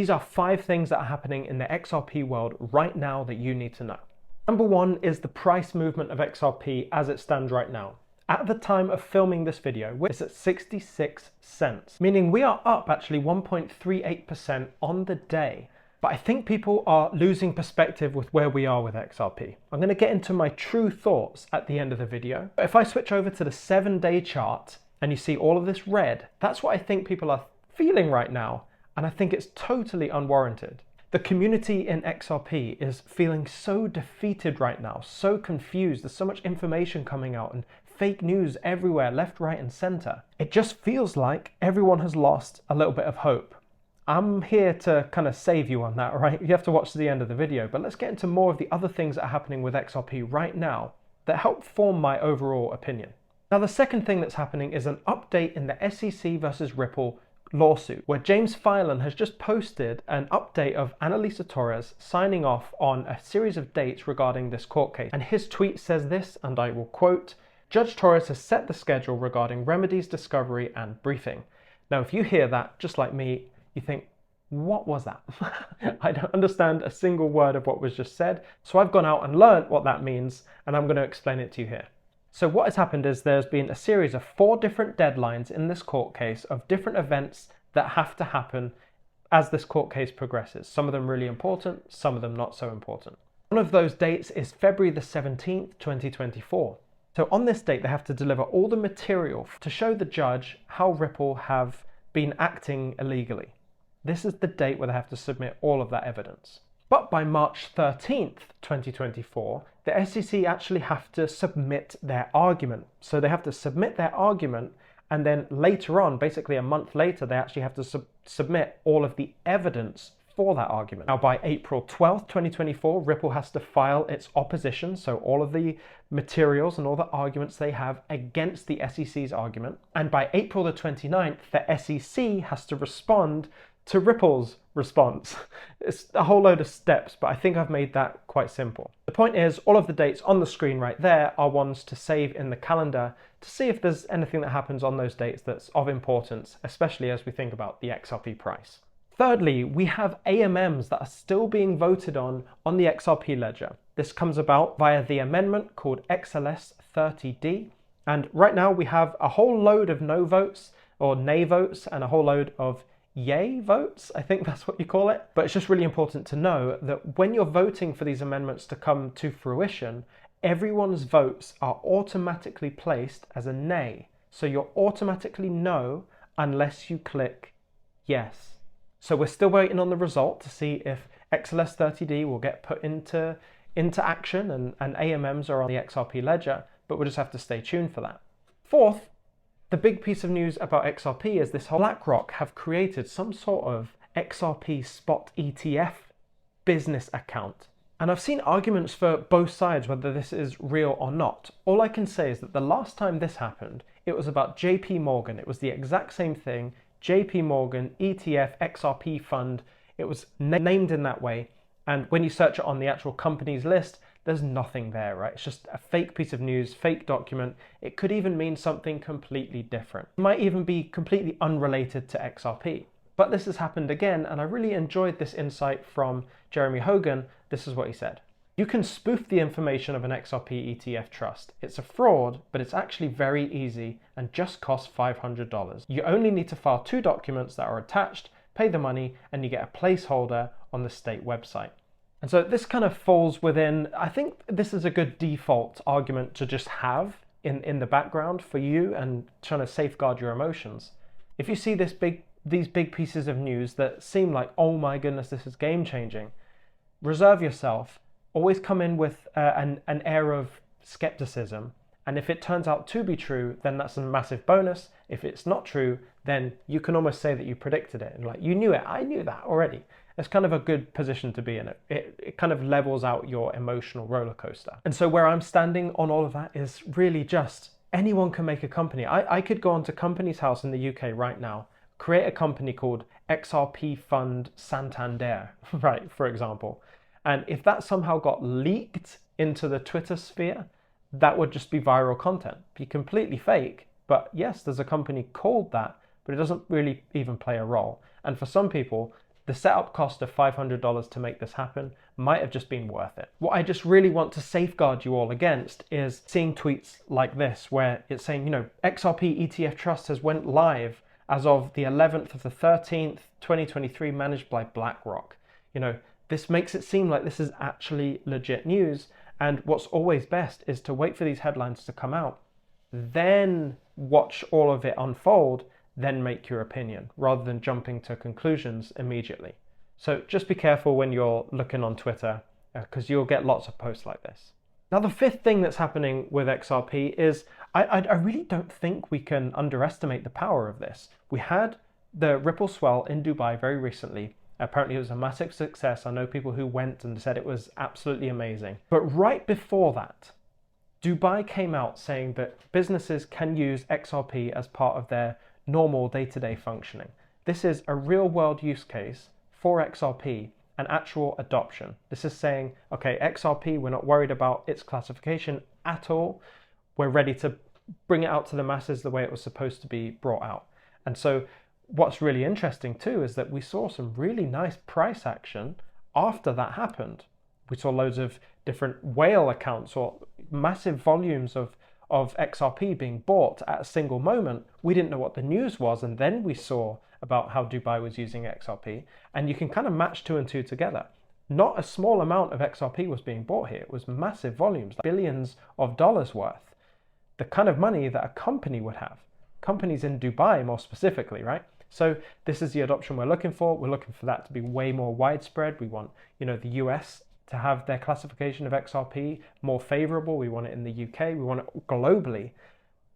These are 5 things that are happening in the XRP world right now that you need to know. Number 1 is the price movement of XRP as it stands right now. At the time of filming this video, it's at 66 cents, meaning we are up actually 1.38% on the day. But I think people are losing perspective with where we are with XRP. I'm going to get into my true thoughts at the end of the video. But if I switch over to the 7-day chart and you see all of this red, that's what I think people are feeling right now. And I think it's totally unwarranted. The community in XRP is feeling so defeated right now, so confused. There's so much information coming out and fake news everywhere, left, right, and center. It just feels like everyone has lost a little bit of hope. I'm here to kind of save you on that, right? You have to watch to the end of the video, but let's get into more of the other things that are happening with XRP right now that help form my overall opinion. Now, the second thing that's happening is an update in the SEC versus Ripple lawsuit, where James Filan has just posted an update of Annalisa Torres signing off on a series of dates regarding this court case. And his tweet says this, and I will quote, "Judge Torres has set the schedule regarding remedies, discovery, and briefing." Now, if you hear that, just like me, you think, what was that? I don't understand a single word of what was just said. So I've gone out and learned what that means, and I'm going to explain it to you here. So what has happened is there's been a series of 4 different deadlines in this court case of different events that have to happen as this court case progresses. Some of them really important, some of them not so important. One of those dates is February the 17th, 2024. So on this date, they have to deliver all the material to show the judge how Ripple have been acting illegally. This is the date where they have to submit all of that evidence. But by March 13th, 2024, the SEC actually have to submit their argument. So they have to submit their argument, and then later on, basically a month later, they actually have to submit all of the evidence for that argument. Now, by April 12th, 2024, Ripple has to file its opposition, so all of the materials and all the arguments they have against the SEC's argument. And by April the 29th, the SEC has to respond to Ripple's response. It's a whole load of steps, but I think I've made that quite simple. The point is, all of the dates on the screen right there are ones to save in the calendar to see if there's anything that happens on those dates that's of importance, especially as we think about the XRP price. Thirdly, we have AMMs that are still being voted on the XRP ledger. This comes about via the amendment called XLS 30D. And right now we have a whole load of no votes or nay votes and a whole load of yay votes, I think that's what you call it. But it's just really important to know that when you're voting for these amendments to come to fruition, everyone's votes are automatically placed as a nay. So you're automatically no unless you click yes. So we're still waiting on the result to see if XLS 30D will get put into action and AMMs are on the XRP ledger, but we'll just have to stay tuned for that. Fourth, the big piece of news about XRP is this whole BlackRock have created some sort of XRP spot ETF business account. And I've seen arguments for both sides whether this is real or not. All I can say is that the last time this happened, it was about JP Morgan. It was the exact same thing. JP Morgan ETF XRP fund. It was named in that way. And when you search it on the actual company's list, there's nothing there, right? It's just a fake piece of news, fake document. It could even mean something completely different. It might even be completely unrelated to XRP. But this has happened again, and I really enjoyed this insight from Jeremy Hogan. This is what he said. You can spoof the information of an XRP ETF trust. It's a fraud, but it's actually very easy and just costs $500. You only need to file 2 documents that are attached, pay the money, and you get a placeholder on the state website. And so this kind of falls within, I think this is a good default argument to just have in the background for you and trying to safeguard your emotions. If you see these big pieces of news that seem like, oh my goodness, this is game changing, reserve yourself. Always come in with an air of skepticism. And if it turns out to be true, then that's a massive bonus. If it's not true, then you can almost say that you predicted it. And like, you knew it, I knew that already. It's kind of a good position to be in. It kind of levels out your emotional roller coaster. And so where I'm standing on all of that is really just anyone can make a company. I could go onto Companies House in the UK right now, create a company called XRP Fund Santander, right, for example. And if that somehow got leaked into the Twitter sphere, that would just be viral content. Be completely fake, but yes, there's a company called that, but it doesn't really even play a role. And for some people, the setup cost of $500 to make this happen might have just been worth it. What I just really want to safeguard you all against is seeing tweets like this, where it's saying, XRP ETF Trust has went live as of the 11th of the 13th, 2023, managed by BlackRock. This makes it seem like this is actually legit news. And what's always best is to wait for these headlines to come out, then watch all of it unfold, then make your opinion, rather than jumping to conclusions immediately. So just be careful when you're looking on Twitter, because you'll get lots of posts like this. Now, the fifth thing that's happening with XRP is I really don't think we can underestimate the power of this. We had the Ripple swell in Dubai very recently. Apparently it was a massive success. I know people who went and said it was absolutely amazing. But right before that, Dubai came out saying that businesses can use XRP as part of their normal day-to-day functioning. This is a real-world use case for XRP and actual adoption. This is saying, okay, XRP, we're not worried about its classification at all. We're ready to bring it out to the masses the way it was supposed to be brought out. And so what's really interesting too is that we saw some really nice price action after that happened. We saw loads of different whale accounts or massive volumes of XRP being bought at a single moment. We didn't know what the news was, and then we saw about how Dubai was using XRP, and you can kind of match two and two together. Not a small amount of XRP was being bought here. It was massive volumes, like billions of dollars worth. The kind of money that a company would have. Companies in Dubai more specifically, right? So this is the adoption we're looking for. We're looking for that to be way more widespread. We want, the US to have their classification of XRP more favorable. We want it in the UK. We want it globally.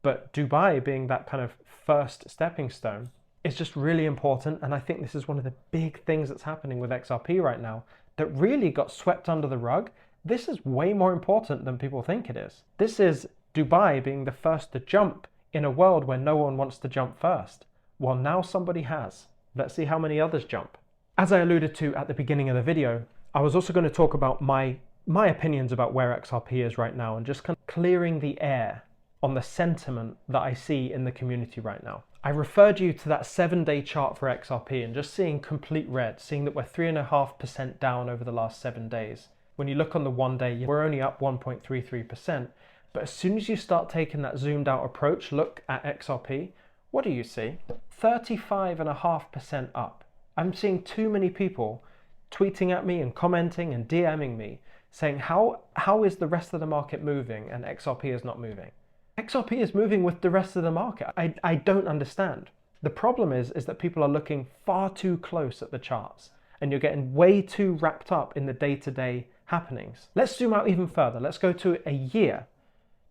But Dubai being that kind of first stepping stone is just really important. And I think this is one of the big things that's happening with XRP right now that really got swept under the rug. This is way more important than people think it is. This is Dubai being the first to jump in a world where no one wants to jump first. Well, now somebody has. Let's see how many others jump. As I alluded to at the beginning of the video, I was also going to talk about my opinions about where XRP is right now and just kind of clearing the air on the sentiment that I see in the community right now. I referred you to that 7-day chart for XRP and just seeing complete red, seeing that we're 3.5% down over the last 7 days. When you look on the 1 day, we're only up 1.33%. But as soon as you start taking that zoomed out approach, look at XRP, what do you see? 35.5% up. I'm seeing too many people tweeting at me and commenting and DMing me saying, how is the rest of the market moving and XRP is not moving? XRP is moving with the rest of the market. I don't understand. The problem is that people are looking far too close at the charts and you're getting way too wrapped up in the day-to-day happenings. Let's zoom out even further. Let's go to a year.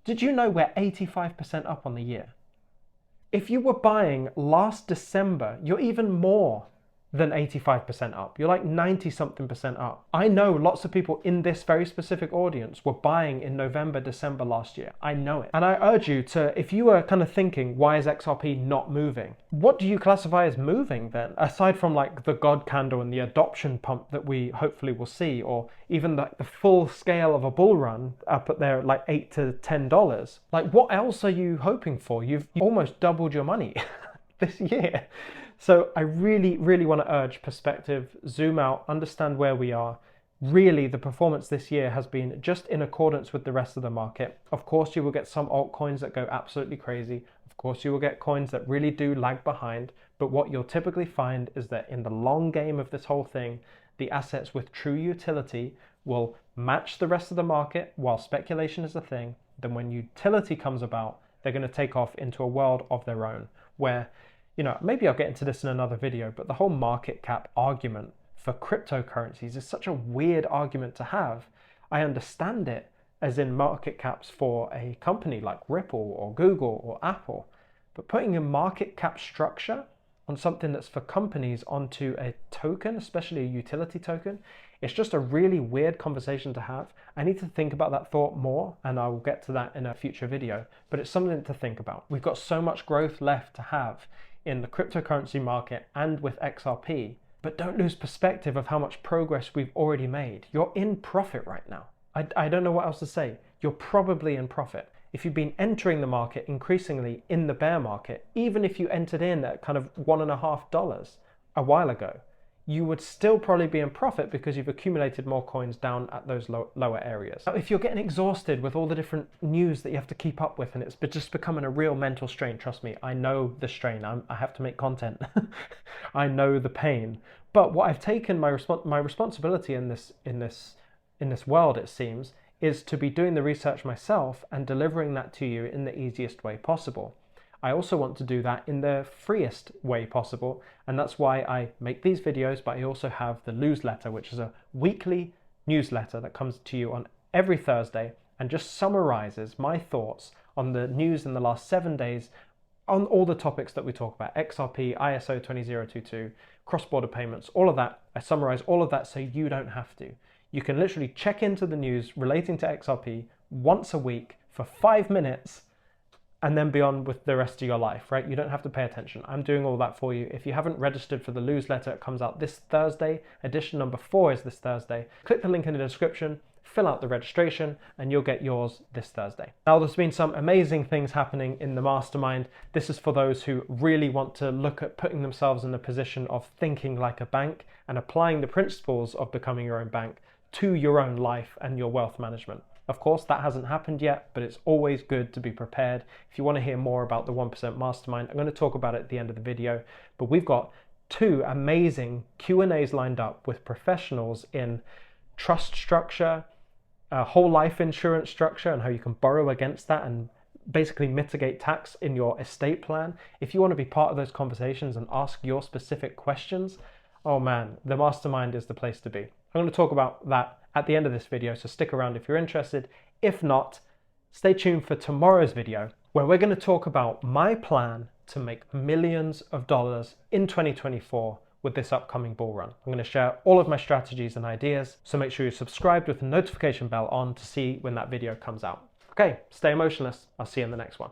Did you know we're 85% up on the year? If you were buying last December, you're even more than 85% up. You're like 90-something% up. I know lots of people in this very specific audience were buying in November, December last year. I know it. And I urge you to, if you are kind of thinking, why is XRP not moving? What do you classify as moving then? Aside from like the God candle and the adoption pump that we hopefully will see, or even the full scale of a bull run up at there at like $8 to $10. Like what else are you hoping for? You've almost doubled your money this year. So I really, really want to urge perspective, zoom out, understand where we are. Really, the performance this year has been just in accordance with the rest of the market. Of course, you will get some altcoins that go absolutely crazy. Of course, you will get coins that really do lag behind. But what you'll typically find is that in the long game of this whole thing, the assets with true utility will match the rest of the market while speculation is a thing. Then when utility comes about, they're going to take off into a world of their own where, maybe I'll get into this in another video, but the whole market cap argument for cryptocurrencies is such a weird argument to have. I understand it as in market caps for a company like Ripple or Google or Apple, but putting a market cap structure on something that's for companies onto a token, especially a utility token, it's just a really weird conversation to have. I need to think about that thought more, and I will get to that in a future video, but it's something to think about. We've got so much growth left to have in the cryptocurrency market and with XRP, but don't lose perspective of how much progress we've already made. You're in profit right now. I don't know what else to say. You're probably in profit. If you've been entering the market increasingly in the bear market, even if you entered in at kind of $1.50 a while ago, you would still probably be in profit because you've accumulated more coins down at those lower areas. Now, if you're getting exhausted with all the different news that you have to keep up with and it's just becoming a real mental strain, trust me, I know the strain. I have to make content. I know the pain. But what I've taken my responsibility in this world, it seems, is to be doing the research myself and delivering that to you in the easiest way possible. I also want to do that in the freest way possible, and that's why I make these videos, but I also have the newsletter, which is a weekly newsletter that comes to you on every Thursday and just summarizes my thoughts on the news in the last 7 days on all the topics that we talk about: XRP, ISO 20022, cross-border payments, all of that. I summarize all of that so you don't have to. You can literally check into the news relating to XRP once a week for 5 minutes and then be on with the rest of your life, right? You don't have to pay attention. I'm doing all that for you. If you haven't registered for the newsletter, it comes out this Thursday. Edition number 4 is this Thursday. Click the link in the description, fill out the registration, and you'll get yours this Thursday. Now, there's been some amazing things happening in the mastermind. This is for those who really want to look at putting themselves in the position of thinking like a bank and applying the principles of becoming your own bank to your own life and your wealth management. Of course, that hasn't happened yet, but it's always good to be prepared. If you want to hear more about the 1% Mastermind, I'm going to talk about it at the end of the video, but we've got 2 amazing Q&As lined up with professionals in trust structure, whole life insurance structure, and how you can borrow against that and basically mitigate tax in your estate plan. If you want to be part of those conversations and ask your specific questions, oh man, the Mastermind is the place to be. I'm going to talk about that at the end of this video, so stick around if you're interested. If not, stay tuned for tomorrow's video, where we're going to talk about my plan to make millions of dollars in 2024 with this upcoming bull run. I'm going to share all of my strategies and ideas, so make sure you're subscribed with the notification bell on to see when that video comes out. Okay, stay emotionless. I'll see you in the next one.